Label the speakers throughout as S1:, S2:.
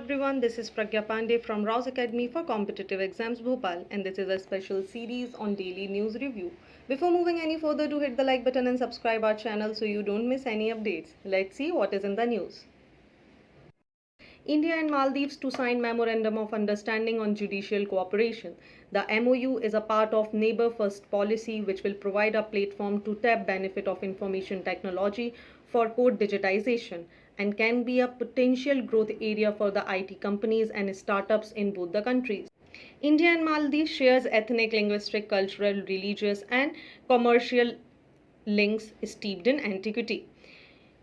S1: everyone, this is Pragya Pandey from RAO'S Academy for Competitive Exams Bhopal, and this is a special series on daily news review. Before moving any further, do hit the like button and subscribe our channel so you don't miss any updates. Let's see what is in the news. India and Maldives to sign Memorandum of Understanding on Judicial Cooperation. The MOU is a part of Neighbor First policy which will provide a platform to tap benefit of information technology for court digitization and can be a potential growth area for the IT companies and startups in both the countries. India and Maldives shares ethnic, linguistic, cultural, religious and commercial links steeped in antiquity.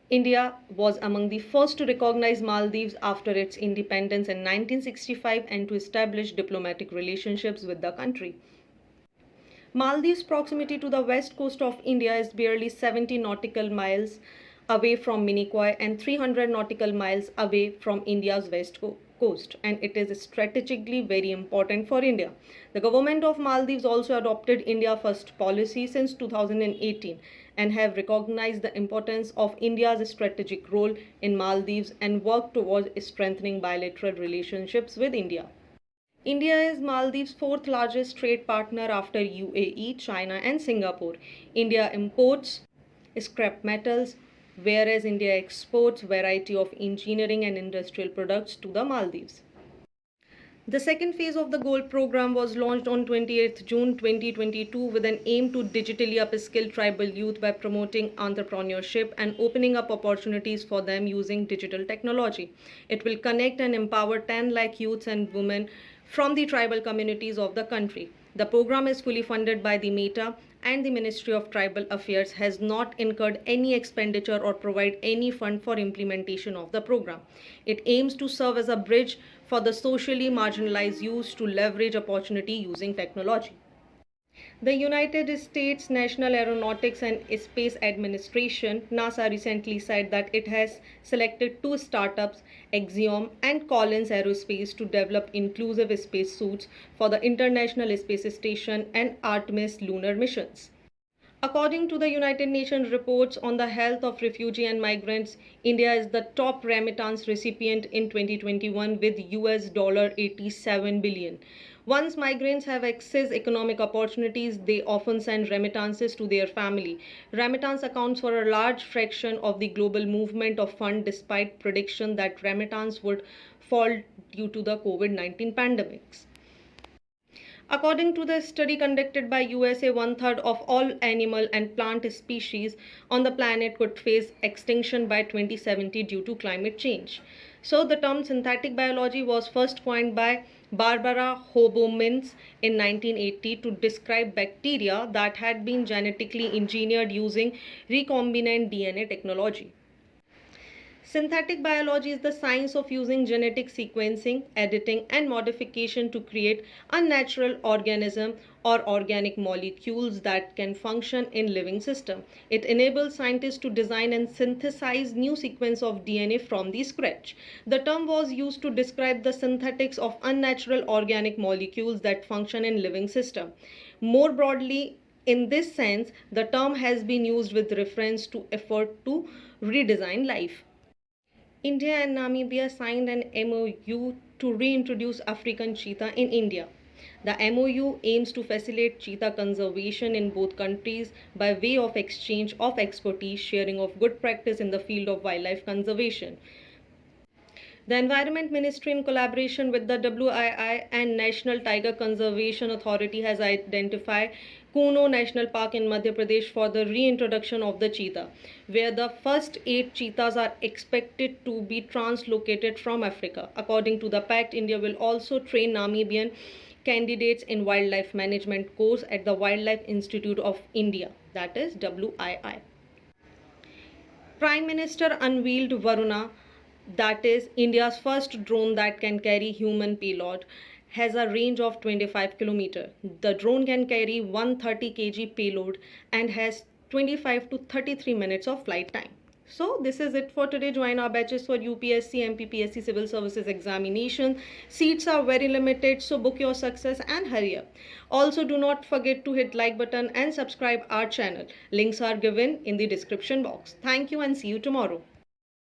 S1: India was among the first to recognize Maldives after its independence in 1965 and to establish diplomatic relationships with the country. Maldives' proximity to the west coast of India is barely 70 nautical miles away from Minicoy and 300 nautical miles away from India's west coast, and it is strategically very important for India. The government of Maldives also adopted India First policy since 2018 and have recognized the importance of India's strategic role in Maldives and worked towards strengthening bilateral relationships with India. India is Maldives' fourth largest trade partner after UAE, China and Singapore. India imports scrap metals, whereas India exports variety of engineering and industrial products to the Maldives. The second phase of the Gold program was launched on 28th June 2022 with an aim to digitally upskill tribal youth by promoting entrepreneurship and opening up opportunities for them using digital technology. It will connect and empower 10 lakh youths and women from the tribal communities of the country. The program is fully funded by the Meta, and the Ministry of Tribal Affairs has not incurred any expenditure or provide any fund for implementation of the program. It aims to serve as a bridge for the socially marginalized youth to leverage opportunity using technology. The United States National Aeronautics and Space Administration (NASA) recently said that it has selected two startups, Axiom and Collins Aerospace, to develop inclusive spacesuits for the International Space Station and Artemis lunar missions. According to the United Nations reports on the health of refugees and migrants, India is the top remittance recipient in 2021 with $87 billion. Once migrants have access economic opportunities, they often send remittances to their family. Remittance accounts for a large fraction of the global movement of funds despite prediction that remittance would fall due to the COVID-19 pandemics. According to the study conducted by USA, 1/3 of all animal and plant species on the planet could face extinction by 2070 due to climate change. So the term synthetic biology was first coined by Barbara Hobomins in 1980 to describe bacteria that had been genetically engineered using recombinant DNA technology. Synthetic biology is the science of using genetic sequencing, editing, and modification to create unnatural organisms or organic molecules that can function in living systems. It enables scientists to design and synthesize new sequences of DNA from the scratch. The term was used to describe the synthetics of unnatural organic molecules that function in living systems. More broadly, in this sense, the term has been used with reference to effort to redesign life. India and Namibia signed an MOU to reintroduce African cheetah in India. The MOU aims to facilitate cheetah conservation in both countries by way of exchange of expertise, sharing of good practice in the field of wildlife conservation. The Environment Ministry, in collaboration with the WII and National Tiger Conservation Authority, has identified Kuno National Park in Madhya Pradesh for the reintroduction of the cheetah, where the first 8 cheetahs are expected to be translocated from Africa. According to the pact, India will also train Namibian candidates in wildlife management course at the Wildlife Institute of India, that is WII. Prime Minister unveiled Varuna, that is India's first drone that can carry human payload, has a range of 25 km. The drone can carry 130 kg payload and has 25 to 33 minutes of flight time. So this is it for today. Join our batches for UPSC MPPSC Civil Services Examination. Seats are very limited, so book your success and hurry up. Also, do not forget to hit like button and subscribe our channel. Links are given in the description box. Thank you and see you tomorrow.